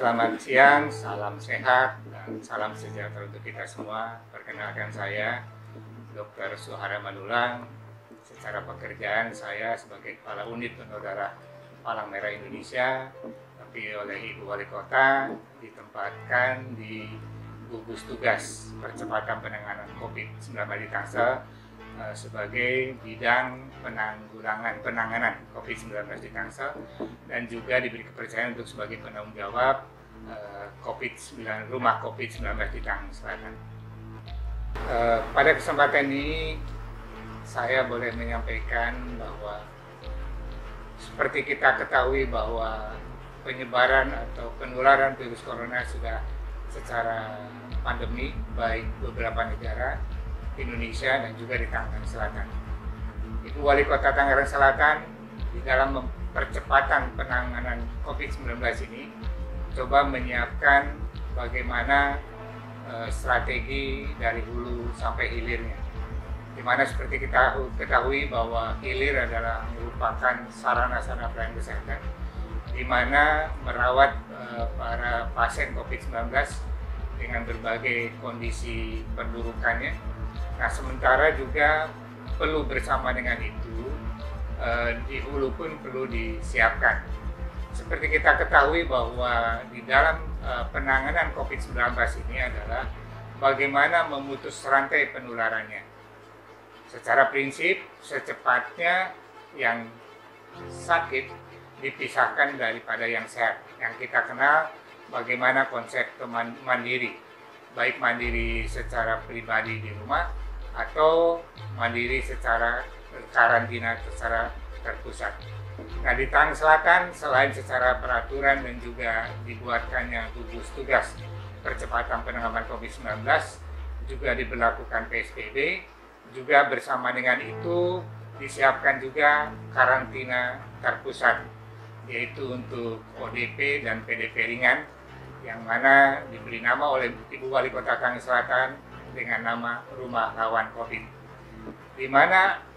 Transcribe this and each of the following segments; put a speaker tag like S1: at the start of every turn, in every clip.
S1: Selamat siang, salam sehat, dan salam sejahtera untuk kita semua. Perkenalkan saya, Dr. Suhara Manulang. Secara pekerjaan saya sebagai Kepala Unit Donor Darah Palang Merah Indonesia, tapi oleh Ibu Wali Kota ditempatkan di gugus tugas percepatan penanganan COVID-19 di Tangsel sebagai bidang penanganan COVID-19 di Tangsel, dan juga diberi kepercayaan untuk sebagai penanggung jawab rumah COVID-19 di Tangsel Selatan. Pada kesempatan ini saya boleh menyampaikan bahwa seperti kita ketahui bahwa penyebaran atau penularan virus corona sudah secara pandemi baik beberapa negara, Indonesia dan juga di Tangerang Selatan. Ibu Wali Kota Tangerang Selatan di dalam percepatan penanganan COVID-19 ini coba menyiapkan bagaimana strategi dari hulu sampai hilirnya. Di mana seperti kita ketahui bahwa hilir adalah merupakan sarana-sarana pelayanan kesehatan di mana merawat para pasien COVID-19 dengan berbagai kondisi perburukannya. Nah, sementara juga perlu bersama dengan itu di hulu pun perlu disiapkan. Seperti kita ketahui bahwa di dalam penanganan COVID-19 ini adalah bagaimana memutus rantai penularannya. Secara prinsip, secepatnya yang sakit dipisahkan daripada yang sehat. Yang kita kenal bagaimana konsep mandiri, baik mandiri secara pribadi di rumah atau mandiri secara karantina secara terpusat. Nah, di Tangerang Selatan selain secara peraturan dan juga dibuatkannya gugus tugas percepatan penanganan COVID-19, juga diberlakukan PSBB, juga bersama dengan itu disiapkan juga karantina terpusat, yaitu untuk ODP dan PDP ringan, yang mana diberi nama oleh Ibu Wali Kota Tangerang Selatan dengan nama Rumah Lawan COVID. Di mana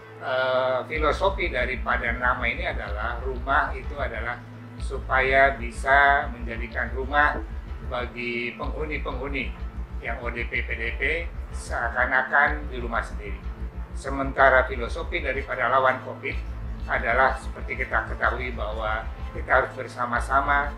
S1: filosofi daripada nama ini adalah rumah itu adalah supaya bisa menjadikan rumah bagi penghuni-penghuni yang ODP PDP seakan-akan di rumah sendiri. Sementara filosofi daripada lawan COVID adalah seperti kita ketahui bahwa kita harus bersama-sama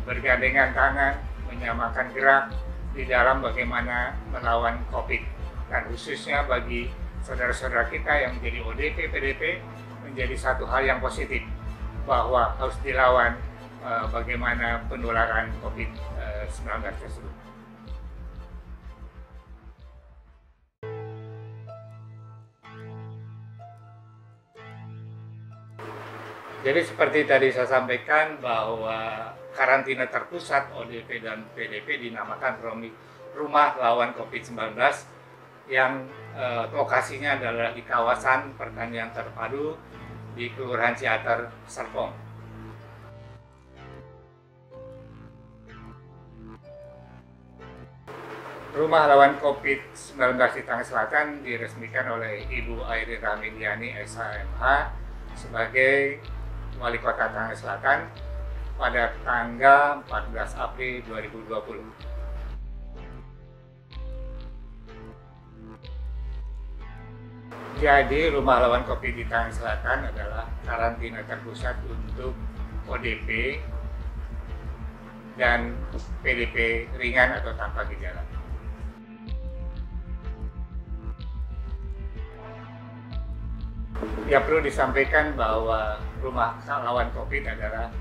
S1: bergandengan tangan, menyamakan gerak di dalam bagaimana melawan COVID. Dan khususnya bagi saudara-saudara kita yang menjadi ODP, PDP menjadi satu hal yang positif bahwa harus dilawan bagaimana penularan COVID-19 tersebut. Jadi seperti tadi saya sampaikan bahwa karantina terpusat ODP dan PDP dinamakan Rumah Lawan COVID-19 yang lokasinya adalah di kawasan pertanian terpadu di Kelurahan Ciater, Serpong. Rumah Lawan COVID-19 di Tangerang Selatan diresmikan oleh Ibu Airin Rahmidiani SHMH sebagai Wali Kota Tangerang Selatan pada tanggal 14 April 2020. Jadi Rumah Lawan COVID di Tangerang Selatan adalah karantina terpusat untuk ODP dan PDP ringan atau tanpa gejala. Ya, perlu disampaikan bahwa Rumah Lawan COVID adalah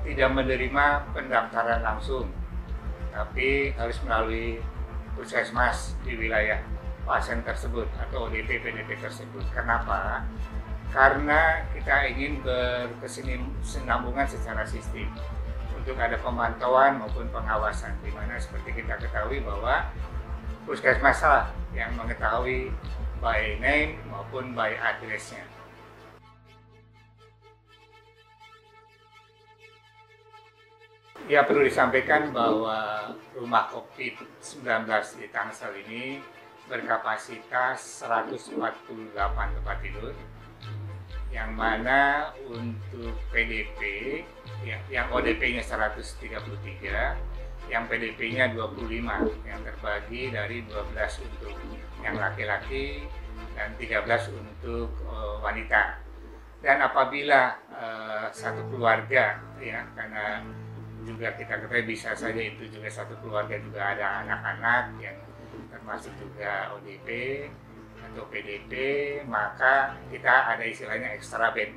S1: tidak menerima pendaftaran langsung, tapi harus melalui puskesmas di wilayah pasien tersebut atau ODP PDP tersebut. Kenapa? Karena kita ingin berkesinambungan secara sistem untuk ada pemantauan maupun pengawasan, di mana seperti kita ketahui bahwa puskesmas lah yang mengetahui by name maupun by address-nya. Ya, perlu disampaikan bahwa rumah COVID-19 di Tangsel ini berkapasitas 148 tempat tidur yang mana untuk PDP ya, yang ODP-nya 133, yang PDP-nya 25, yang terbagi dari 12 untuk yang laki-laki dan 13 untuk wanita. Dan apabila satu keluarga ya, karena juga kita ketahui bisa saja itu juga satu keluarga juga ada anak-anak yang termasuk juga ODP atau PDP, maka kita ada istilahnya extra bed.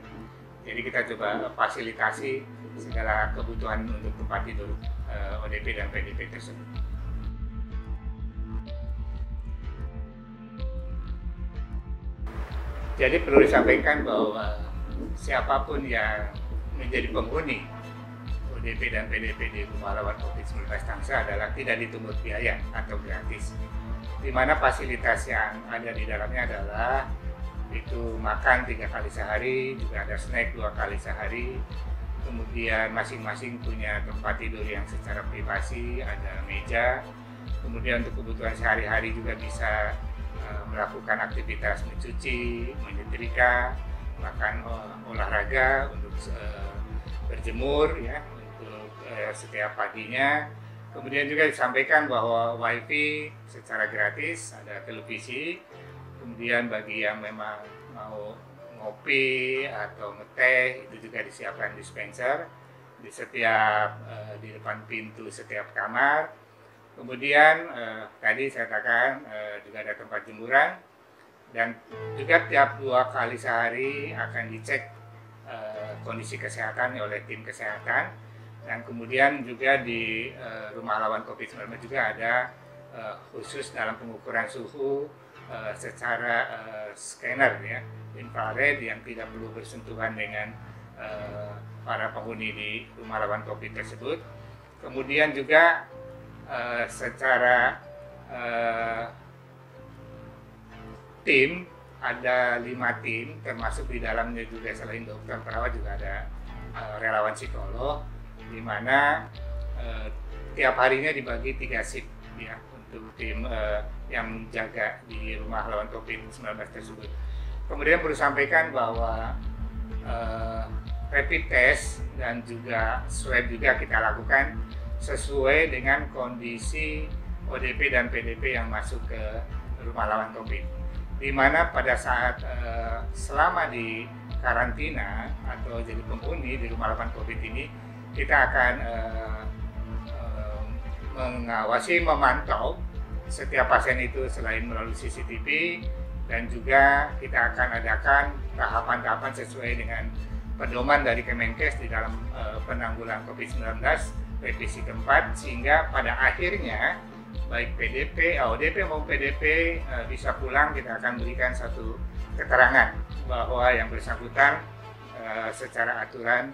S1: Jadi kita coba fasilitasi segala kebutuhan untuk tempat tidur ODP dan PDP tersebut. Jadi perlu disampaikan bahwa siapapun yang menjadi penghuni ODP dan PDP di Rumah Lawan COVID-19 Tangsel adalah tidak dipungut biaya atau gratis, di mana fasilitas yang ada di dalamnya adalah itu makan 3 kali sehari, juga ada snack 2 kali sehari, kemudian masing-masing punya tempat tidur yang secara privasi, ada meja, kemudian untuk kebutuhan sehari-hari juga bisa melakukan aktivitas mencuci, menyetrika, bahkan olahraga untuk berjemur ya untuk setiap paginya. Kemudian juga disampaikan bahwa WiFi secara gratis, ada televisi. Kemudian bagi yang memang mau ngopi atau ngeteh itu juga disiapkan dispenser di setiap di depan pintu setiap kamar. Kemudian tadi saya katakan juga ada tempat jemuran, dan juga tiap 2 kali sehari akan dicek kondisi kesehatan oleh tim kesehatan. Dan kemudian juga di Rumah Lawan COVID-19 juga ada khusus dalam pengukuran suhu secara scanner ya, infrared, yang tidak perlu bersentuhan dengan para penghuni di Rumah Lawan COVID tersebut. Kemudian juga secara tim ada 5 tim, termasuk di dalamnya juga selain dokter perawat juga ada relawan psikolog, di mana tiap harinya dibagi 3 shift ya untuk tim yang menjaga di Rumah Lawan COVID-19 tersebut. Kemudian perlu sampaikan bahwa rapid test dan juga swab juga kita lakukan sesuai dengan kondisi ODP dan PDP yang masuk ke Rumah Lawan COVID, di mana pada saat selama di karantina atau jadi penghuni di Rumah Lawan COVID ini, kita akan mengawasi, memantau setiap pasien itu selain melalui CCTV, dan juga kita akan adakan tahapan-tahapan sesuai dengan pedoman dari Kemenkes di dalam penanggulangan COVID-19 revisi keempat, sehingga pada akhirnya baik PDP, ODP maupun PDP bisa pulang. Kita akan berikan satu keterangan bahwa yang bersangkutan secara aturan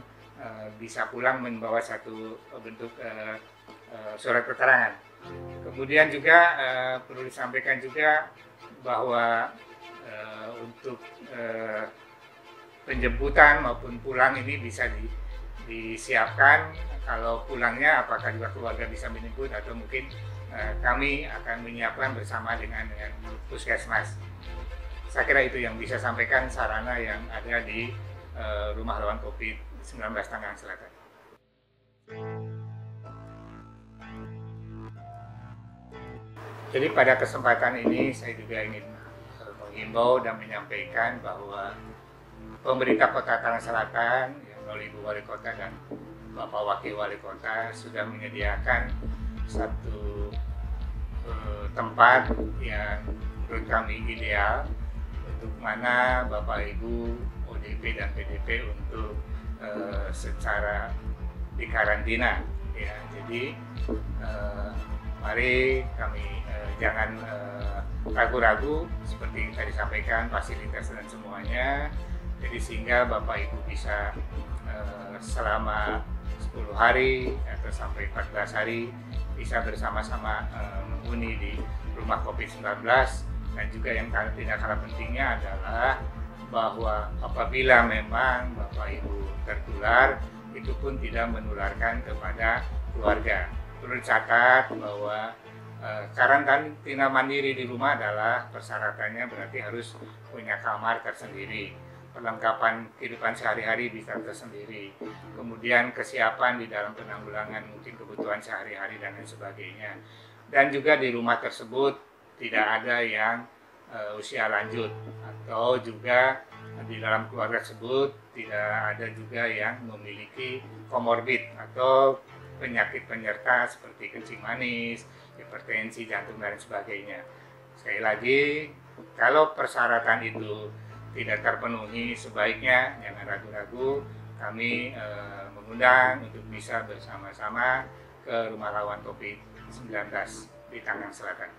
S1: bisa pulang membawa satu bentuk surat keterangan. Kemudian juga perlu disampaikan juga bahwa untuk penjemputan maupun pulang ini bisa disiapkan. Kalau pulangnya apakah juga keluarga bisa menjemput atau mungkin kami akan menyiapkan bersama dengan puskesmas. Saya kira itu yang bisa sampaikan sarana yang ada di Rumah Lawan COVID-19 Tangerang Selatan. Jadi pada kesempatan ini saya juga ingin menghimbau dan menyampaikan bahwa pemerintah Kota Tangerang Selatan melalui Ibu Wali Kota dan Bapak Wakil Wali Kota sudah menyediakan satu tempat yang menurut kami ideal untuk mana Bapak Ibu ODP dan PDP untuk secara dikarantina ya. Jadi mari kami jangan ragu-ragu seperti yang tadi sampaikan, fasilitas dan semuanya. Jadi sehingga Bapak Ibu bisa selama 10 hari atau sampai 14 hari bisa bersama-sama menghuni di rumah COVID-19. Dan juga yang tidak kalah pentingnya adalah bahwa apabila memang Bapak Ibu tertular, itu pun tidak menularkan kepada keluarga. Perlu dicatat bahwa karantina mandiri di rumah adalah persyaratannya berarti harus punya kamar tersendiri. perlengkapan kehidupan sehari-hari bisa tersendiri. Kemudian kesiapan di dalam penanggulangan mungkin kebutuhan sehari-hari dan lain sebagainya. Dan juga di rumah tersebut tidak ada yang usia lanjut, atau juga di dalam keluarga tersebut tidak ada juga yang memiliki komorbid atau penyakit penyerta seperti kencing manis, hipertensi, jantung, dan sebagainya. Sekali lagi, kalau persyaratan itu tidak terpenuhi, sebaiknya jangan ragu-ragu, kami mengundang untuk bisa bersama-sama ke rumah lawan COVID-19 di Tangerang Selatan.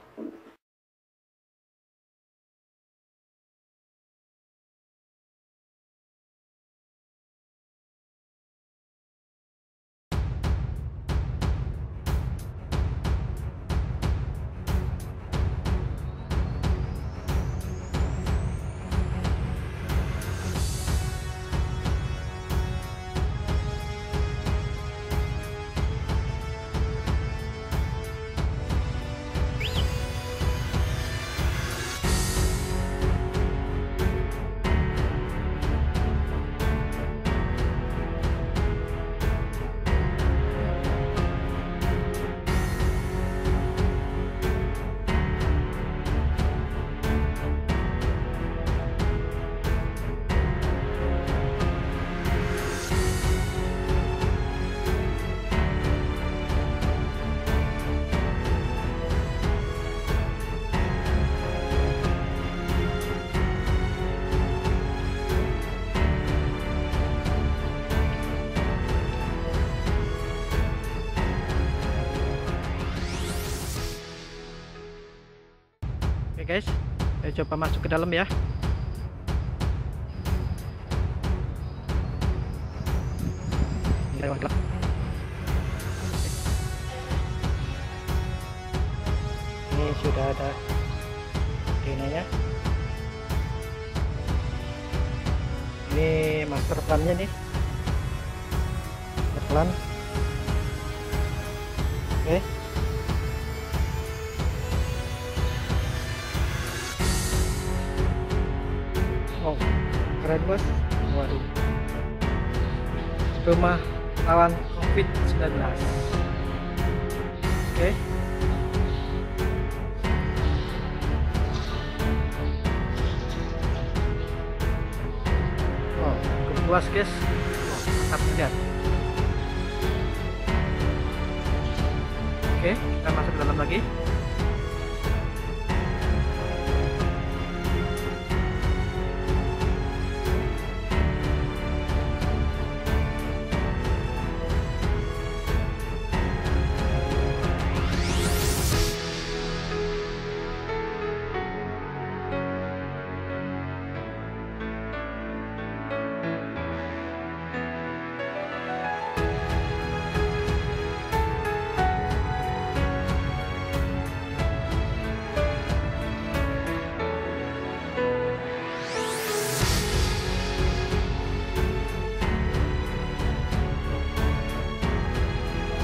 S2: Oke guys, saya coba masuk ke dalam ya. Ini sudah ada DNA-nya. Ini master plan-nya nih. Master plan. Oke. Oh, keren bos. Waduh. Rumah lawan COVID-19. Oke. Oh, cukup luas guys. Mantap lihat. Oke, kita masuk ke dalam lagi.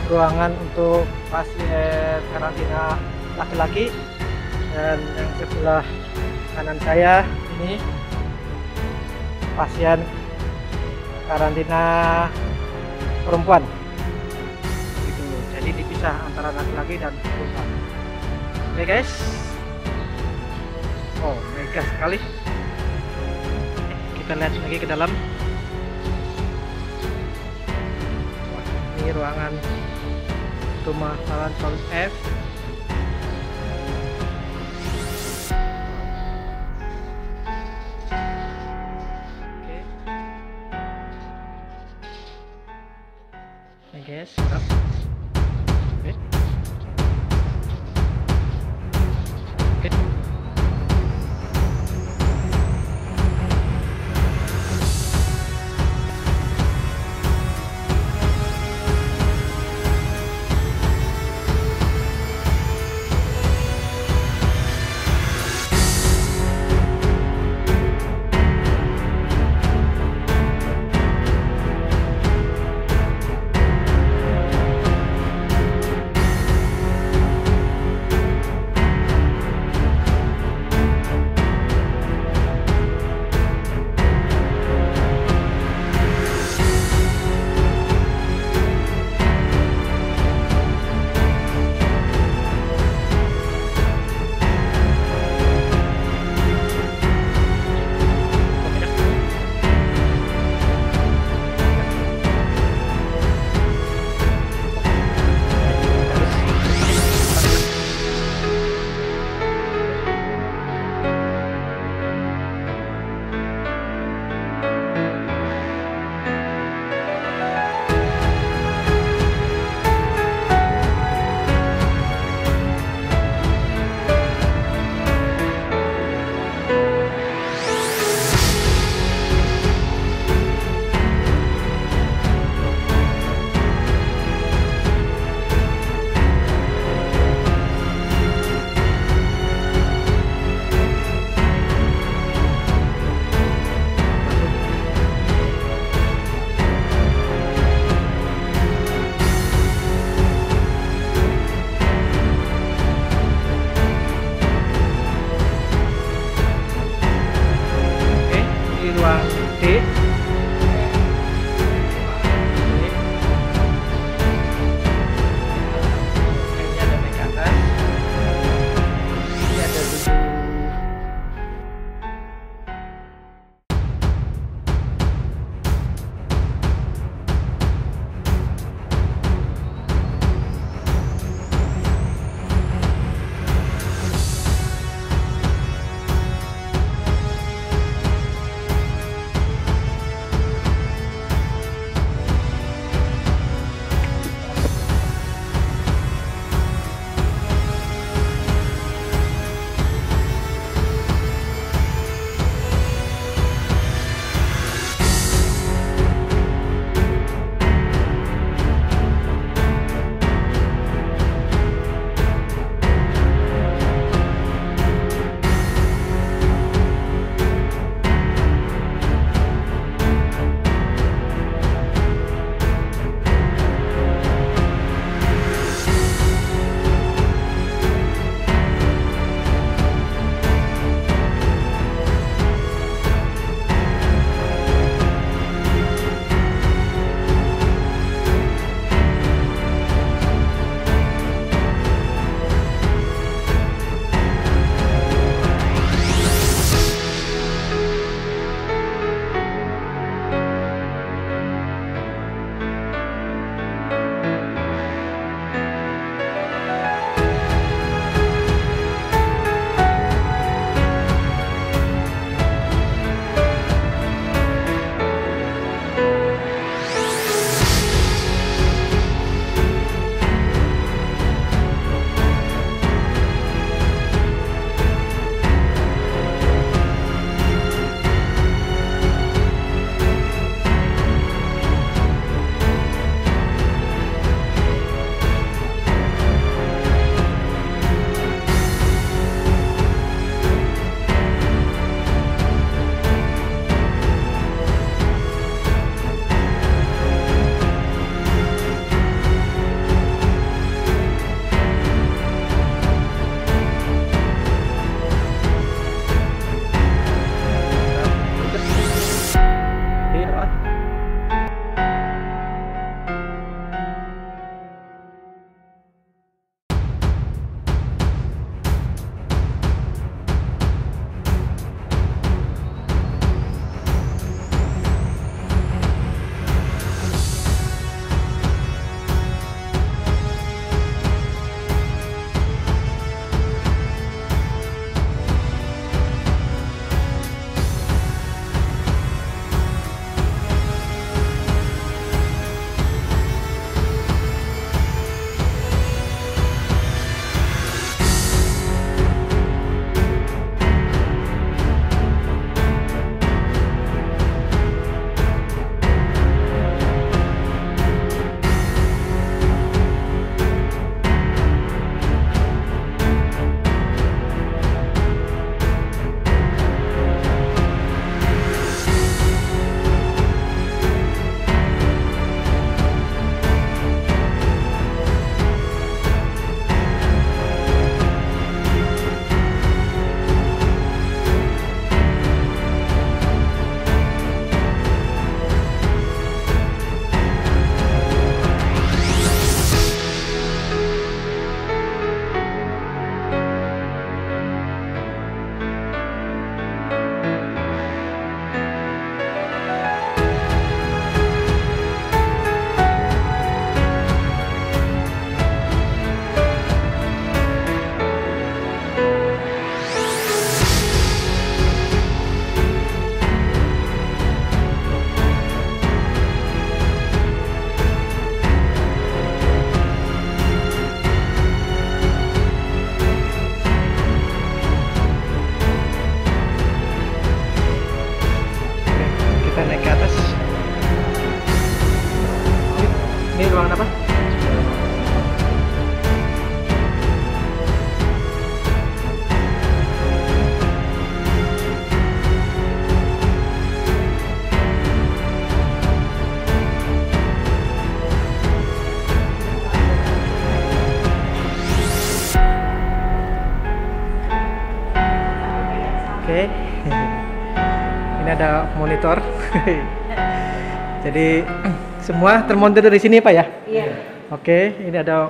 S2: Ruangan untuk pasien karantina laki-laki, dan yang sebelah kanan saya ini pasien karantina perempuan gitu. Jadi dipisah antara laki-laki dan perempuan. Oke guys, oh mega sekali. Kita lihat lagi ke dalam. Ini ruangan rumah lawan COVID. Oke. Oke guys, siap. Oke. Oke. ruang D. Ini ada naik ke atas. Ini ada 7.
S3: Ini ada monitor. Jadi semua termontir dari sini Pak ya?
S2: Iya.
S3: Oke, ini ada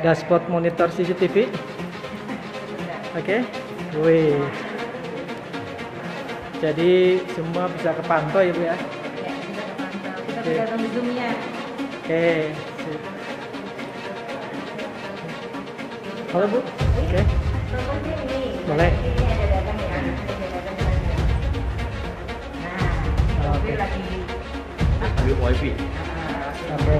S3: dashboard monitor CCTV. Oke. Wih. Jadi semua bisa kepantau ya Bu ya?
S2: Ya, bisa kepantau. Kita
S3: Oke.
S2: tergantung zoomnya.
S3: Oke. Sip. Halo Bu. Oke.
S2: Contohnya ini.
S3: Boleh.
S2: Ini ada datang ya. Ada datang. Nah,
S3: Oke.
S2: ini lagi.
S4: Ambil wifi.
S3: Oke.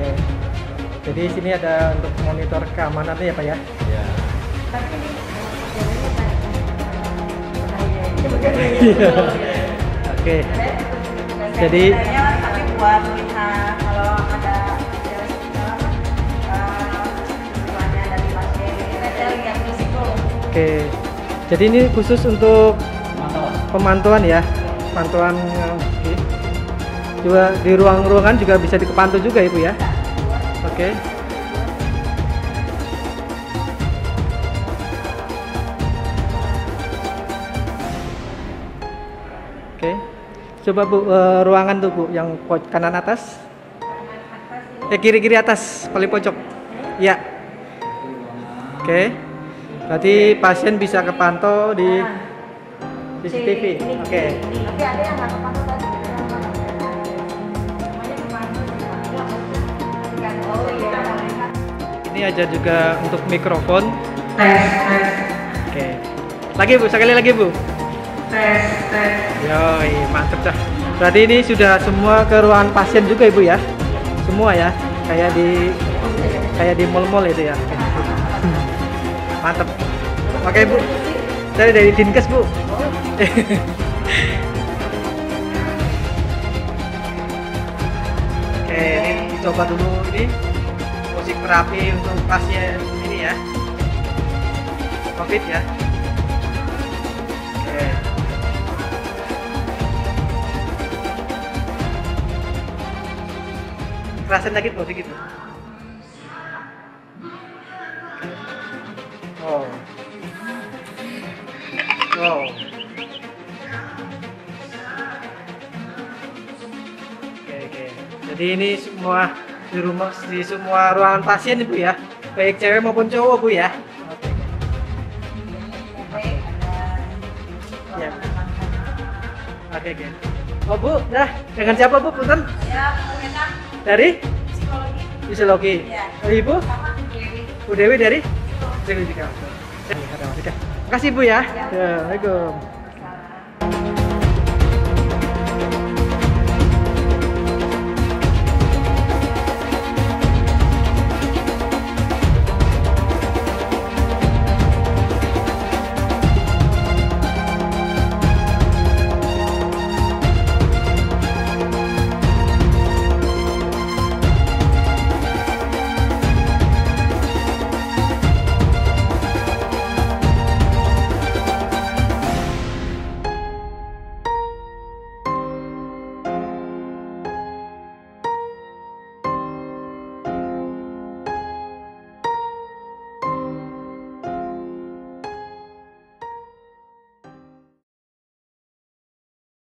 S3: Jadi sini ada untuk monitor keamanannya ya Pak ya?
S4: Ya.
S2: Tapi ini jalannya
S3: Iya. Oke. Jadi
S2: tapi buat kita kalau ada keluarnya dari pasien ada yang risiko.
S3: Oke. Jadi ini khusus untuk pemantauan ya. Pemantauan juga di ruang-ruangan juga bisa dipantau juga Ibu ya. Oke. Oke. Coba Bu ruangan tuh Bu yang kanan atas. Kiri-kiri atas paling pojok. Ya. Oke. Berarti pasien bisa kepantau di CCTV. Oke.
S2: Tapi ada yang nggak kepantau tadi. Namanya kepantau. Oh iya.
S3: Ini aja juga untuk mikrofon. Oke. Lagi Bu, sekali lagi Bu. Yoi, mantep dah. Berarti ini sudah semua ke ruangan pasien juga Ibu ya? Semua ya? Kayak di mall-mall itu ya? Oke. Mantep. Oke Bu. Dari Dinkes Bu. Oke, ini coba dulu ini musik terapi untuk pasien ini ya. COVID ya. Oke. Kerasin lagi Bu, dikit. Oh. Wow. Oke. Jadi ini semua di semua ruangan pasien Ibu ya, baik cewek maupun cowok Bu ya. Ya. Oke. Oh Bu, nah dengan siapa Bu? Punten?
S2: Ya, enak.
S3: Dari
S2: Psikologi.
S3: fisiologi.
S2: Ya.
S3: Ibu?
S2: Sama Dewi.
S3: Bu Dewi dari psikologi juga. Terima kasih Bu ya. Assalamualaikum.